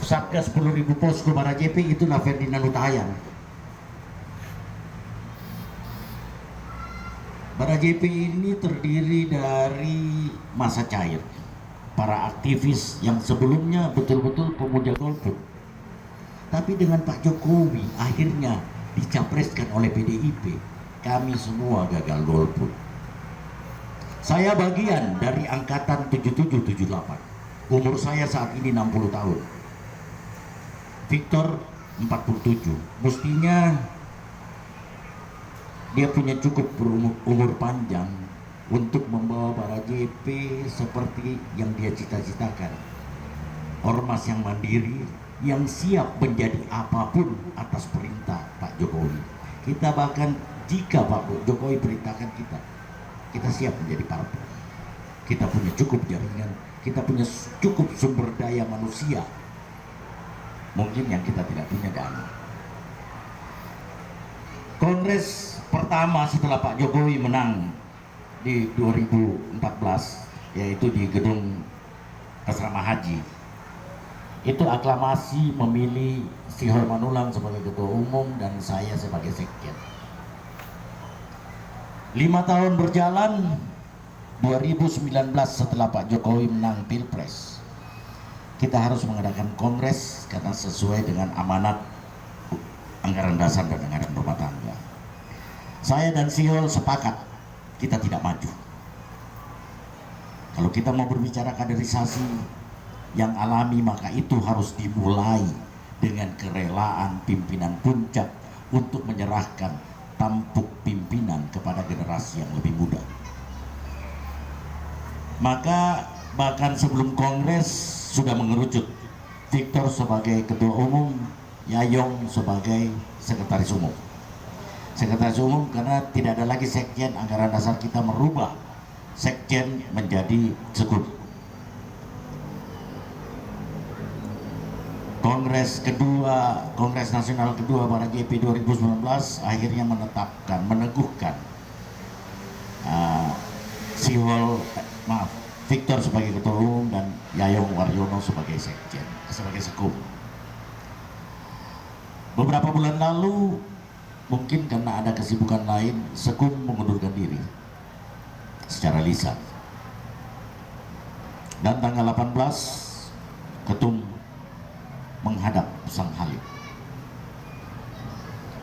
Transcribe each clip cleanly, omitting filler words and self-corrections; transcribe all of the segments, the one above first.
Satgas 10.000 posko Bara JP itulah Ferdinand Huta Hayan. Bara JP ini terdiri dari masa cair, para aktivis yang sebelumnya betul-betul pemuja golput. Tapi dengan Pak Jokowi akhirnya dicapreskan oleh PDIP, kami semua gagal golput. Saya bagian dari angkatan 77-78. Umur saya saat ini 60 tahun. Victor 47. Mestinya dia punya cukup umur panjang untuk membawa Bara JP seperti yang dia cita-citakan. Ormas yang mandiri, yang siap menjadi apapun atas perintah Pak Jokowi. Kita bahkan jika Pak Jokowi perintahkan kita siap menjadi parpol. Kita punya cukup jaringan, kita punya cukup sumber daya manusia. Mungkin yang kita tidak punya dana. Kongres pertama setelah Pak Jokowi menang di 2014, yaitu di gedung Asrama Haji, itu aklamasi memilih Sihol Manulang sebagai ketua umum dan saya sebagai sekjen. 5 tahun berjalan, 2019 setelah Pak Jokowi menang Pilpres, kita harus mengadakan kongres karena sesuai dengan amanat anggaran dasar dan anggaran rumah tangga. Saya dan Sihol sepakat kita tidak maju. Kalau kita mau berbicara kaderisasi yang alami, maka itu harus dimulai dengan kerelaan pimpinan puncak untuk menyerahkan tampuk pimpinan kepada generasi yang lebih muda. Maka bahkan sebelum kongres sudah mengerucut Victor sebagai ketua umum, Yayong sebagai sekretaris umum. Sekretaris umum karena tidak ada lagi sekjen, anggaran dasar kita merubah sekjen menjadi sekut. Kongres kedua, Kongres Nasional kedua Bara JP 2019 akhirnya meneguhkan Victor sebagai ketua umum dan Yayong Waryono sebagai sekjen, sebagai sekut. Beberapa bulan lalu, mungkin karena ada kesibukan lain, Sekum mengundurkan diri secara lisan. Dan tanggal 18, Ketum menghadap Sang Halid.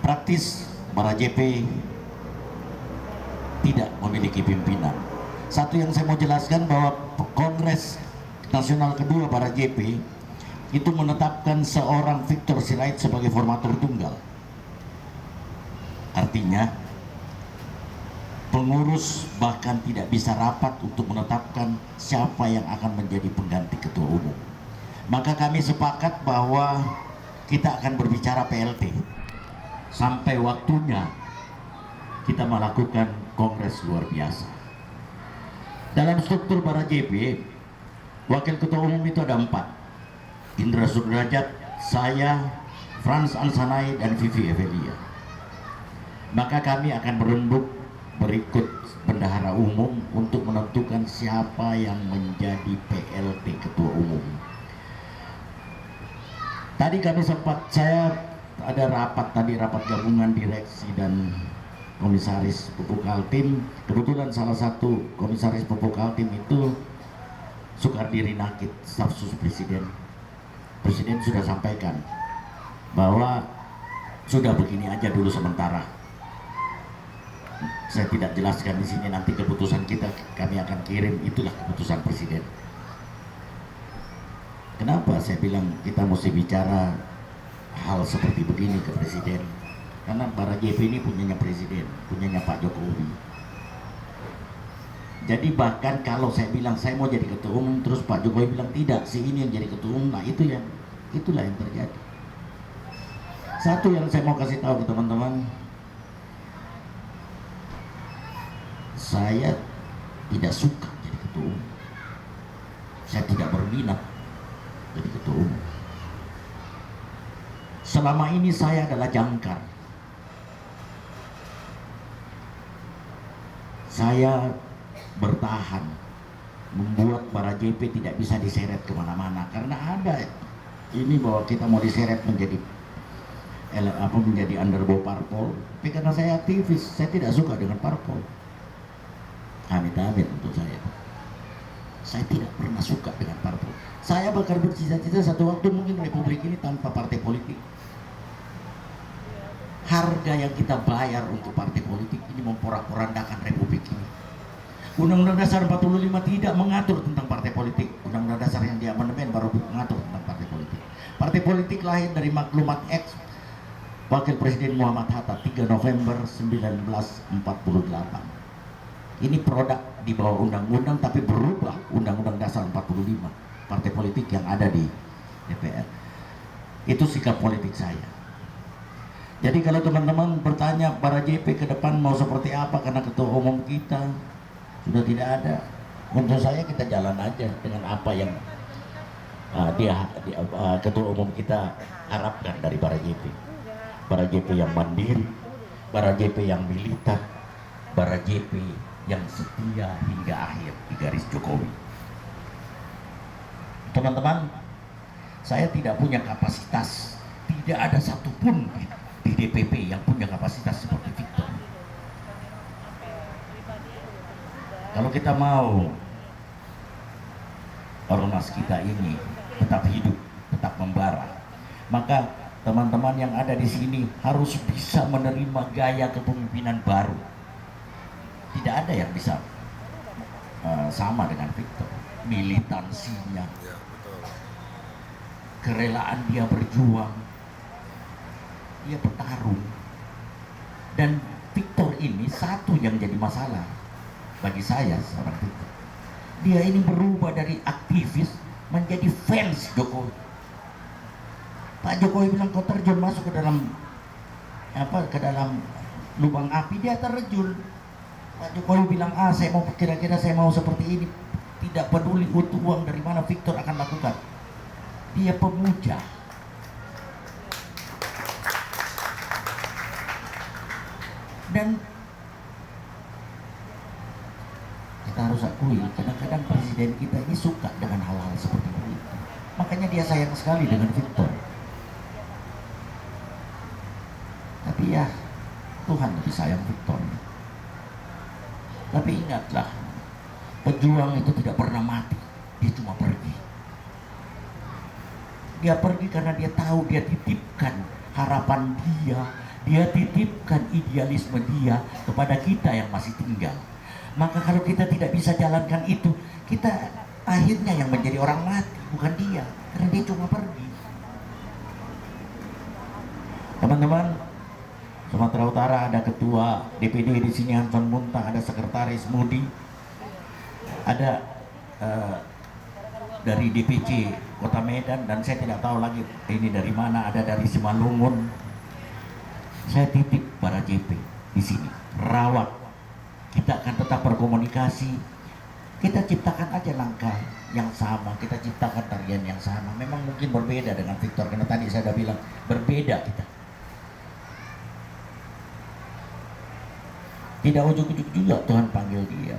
Praktis, Bara JP tidak memiliki pimpinan. Satu yang saya mau jelaskan bahwa Kongres Nasional kedua Bara JP itu menetapkan seorang Victor Sirait sebagai formatur tunggal. Artinya pengurus bahkan tidak bisa rapat untuk menetapkan siapa yang akan menjadi pengganti ketua umum. Maka kami sepakat bahwa kita akan berbicara PLT sampai waktunya kita melakukan kongres luar biasa. Dalam struktur Bara JP, wakil ketua umum itu ada 4. Indra Sudrajat, saya, Frans Ansanai, dan Vivi Evelia. Maka kami akan berembuk berikut bendahara umum untuk menentukan siapa yang menjadi PLT ketua umum. Tadi kami saya ada rapat gabungan direksi dan komisaris Pupuk Kaltim. Kebetulan salah satu komisaris Pupuk Kaltim itu Soekardi Rinakit, staf sus presiden. Presiden sudah sampaikan bahwa sudah begini aja dulu sementara. Saya tidak jelaskan di sini, nanti keputusan kita kami akan kirim, itulah keputusan presiden. Kenapa saya bilang kita mesti bicara hal seperti begini ke presiden? Karena Bara JP ini punyanya presiden, punyanya Pak Jokowi. Jadi bahkan kalau saya bilang saya mau jadi ketua umum, terus Pak Jokowi bilang tidak, si ini yang jadi ketua umum, nah itulah yang terjadi. Satu yang saya mau kasih tahu ke teman-teman, saya tidak suka jadi ketua umum. Saya tidak berminat jadi ketua umum. Selama ini saya adalah jangkar. Saya bertahan membuat Bara JP tidak bisa diseret kemana-mana karena ada ini bahwa kita mau diseret menjadi menjadi underbow parpol, tapi karena saya aktivis, saya tidak suka dengan parpol. Amit-amit untuk saya tidak pernah suka dengan parpol. Saya bakal bercita-cita satu waktu mungkin republik ini tanpa partai politik. Harga yang kita bayar untuk partai politik ini memporak-porandakan republik ini. Undang-Undang Dasar 45 tidak mengatur tentang partai politik. Undang-Undang Dasar yang diamandemen baru mengatur tentang partai politik. Partai politik lahir dari maklumat X Wakil Presiden Muhammad Hatta 3 November 1948. Ini produk di bawah undang-undang tapi berubah Undang-Undang Dasar 45. Partai politik yang ada di DPR. Itu sikap politik saya. Jadi kalau teman-teman bertanya para JP ke depan mau seperti apa karena ketua umum kita sudah tidak ada. Menurut saya kita jalan aja dengan apa yang ketua umum kita harapkan dari para JP. Para JP yang mandiri, para JP yang militan, para JP yang setia hingga akhir di garis Jokowi. Teman-teman, saya tidak punya kapasitas, tidak ada satupun di DPP yang punya kapasitas seperti Victor. Kalau kita mau ormas kita ini tetap hidup, tetap membara, maka teman-teman yang ada di sini harus bisa menerima gaya kepemimpinan baru. Tidak ada yang bisa sama dengan Victor. Militansinya, kerelaan dia berjuang, dia bertarung. Dan Victor ini satu yang jadi masalah bagi saya seorang Victor. Dia ini berubah dari aktivis menjadi fans Jokowi. Pak Jokowi bilang kau terjun masuk ke dalam lubang api, dia terjun. Pak Jokowi bilang saya mau kira-kira saya mau seperti ini, tidak peduli butuh uang dari mana, Victor akan lakukan. Dia pemuja. Dan kita harus akui kadang-kadang presiden kita ini suka dengan hal-hal seperti itu. Makanya dia sayang sekali dengan Victor. Tapi ya, Tuhan lebih sayang Victor. Tapi ingatlah, pejuang itu tidak pernah mati, dia cuma pergi. Dia pergi karena dia tahu dia titipkan harapan dia titipkan idealisme dia kepada kita yang masih tinggal. Maka kalau kita tidak bisa jalankan itu, kita akhirnya yang menjadi orang mati, bukan dia, karena dia cuma pergi. Teman-teman, Sumatera Utara ada ketua DPD di sini Hanson Muntah, ada sekretaris Mudi, ada dari DPC Kota Medan, dan saya tidak tahu lagi ini dari mana, ada dari Simalungun. Saya titip para JP di sini, rawat. Kita akan tetap berkomunikasi. Kita ciptakan aja langkah yang sama, kita ciptakan tarian yang sama. Memang mungkin berbeda dengan Victor, karena tadi saya sudah bilang berbeda kita. Tidak ujuk-ujuk juga Tuhan panggil dia.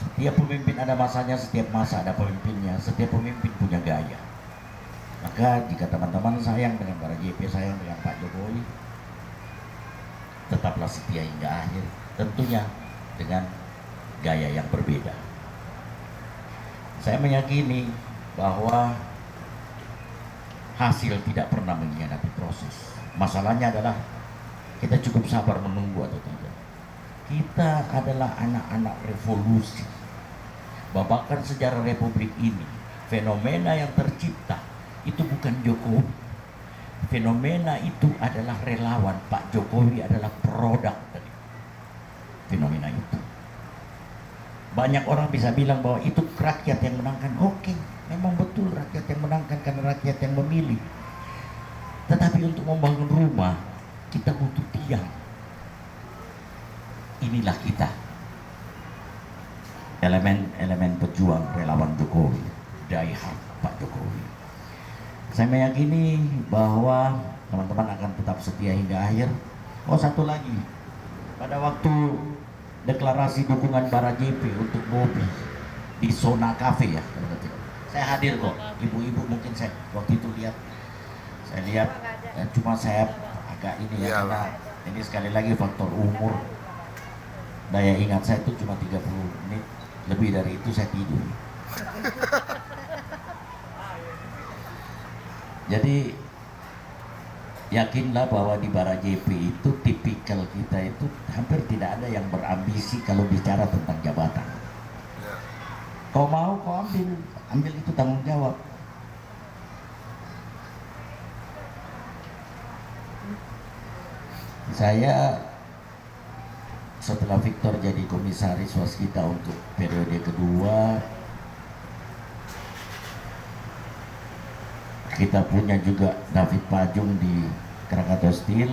Setiap pemimpin ada masanya, setiap masa ada pemimpinnya, setiap pemimpin punya gaya. Maka jika teman-teman sayang dengan para JP, sayang dengan Pak Jokowi, tetaplah setia hingga akhir, tentunya dengan gaya yang berbeda. Saya meyakini bahwa hasil tidak pernah mengkhianati proses. Masalahnya adalah kita cukup sabar menunggu atau tidak. Kita adalah anak-anak revolusi. Babakan sejarah republik ini, fenomena yang tercipta itu bukan Jokowi. Fenomena itu adalah relawan. Pak Jokowi adalah produk dari fenomena itu. Banyak orang bisa bilang bahwa itu rakyat yang menangkan. Oke, memang betul rakyat yang menangkan karena rakyat yang memilih. Tetapi untuk membangun rumah, kita butuh tiang. Inilah kita, elemen-elemen pejuang relawan Jokowi, die hard Pak Jokowi. Saya meyakini bahwa teman-teman akan tetap setia hingga akhir. Oh, satu lagi, pada waktu deklarasi dukungan para JP untuk Bobi di Zona Cafe ya, Saya hadir kok, ibu-ibu mungkin saya waktu itu lihat, saya lihat, cuma saya agak ini ya, karena ini sekali lagi faktor umur, daya ingat saya itu cuma 30 menit, lebih dari itu saya tidur. Jadi yakinlah bahwa di Bara JP itu tipikal kita itu hampir tidak ada yang berambisi kalau bicara tentang jabatan. Kau mau, kau ambil itu tanggung jawab. Saya setelah Victor jadi komisaris waskita untuk periode kedua, kita punya juga David Pajung di Krakatau Steel,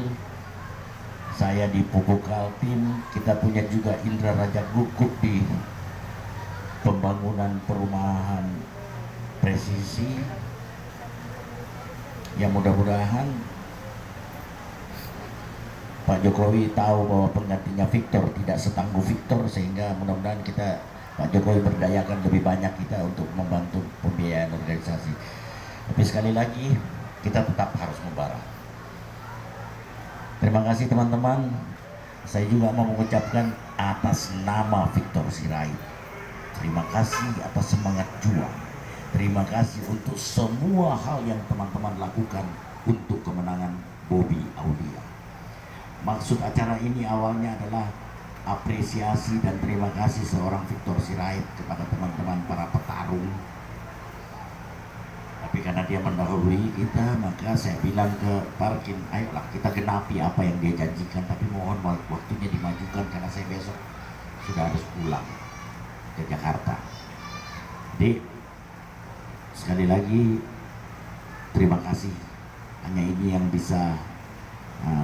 saya di Pupuk Kaltim, kita punya juga Indra Raja Guguk di pembangunan perumahan presisi, yang mudah-mudahan Pak Jokowi tahu bahwa penggantinya Victor tidak setangguh Victor, sehingga mudah-mudahan Pak Jokowi berdayakan lebih banyak kita untuk membantu pembiayaan organisasi. Tapi sekali lagi kita tetap harus membara. Terima kasih teman-teman. Saya juga mau mengucapkan atas nama Victor Sirait, terima kasih atas semangat juang. Terima kasih untuk semua hal yang teman-teman lakukan untuk kemenangan Bobi Aulia. Maksud acara ini awalnya adalah apresiasi dan terima kasih seorang Victor Sirait kepada teman-teman para petarung. Tapi karena dia mendahului kita, maka saya bilang ke Parkin, ayolah kita genapi apa yang dia janjikan, tapi mohon waktunya dimajukan karena saya besok sudah harus pulang ke Jakarta. Jadi sekali lagi terima kasih. Hanya ini yang bisa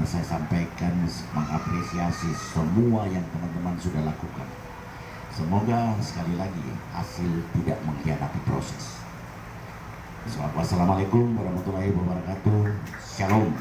saya sampaikan, mengapresiasi semua yang teman-teman sudah lakukan. Semoga sekali lagi hasil tidak mengkhianati proses. Wassalamualaikum warahmatullahi wabarakatuh. Shalom.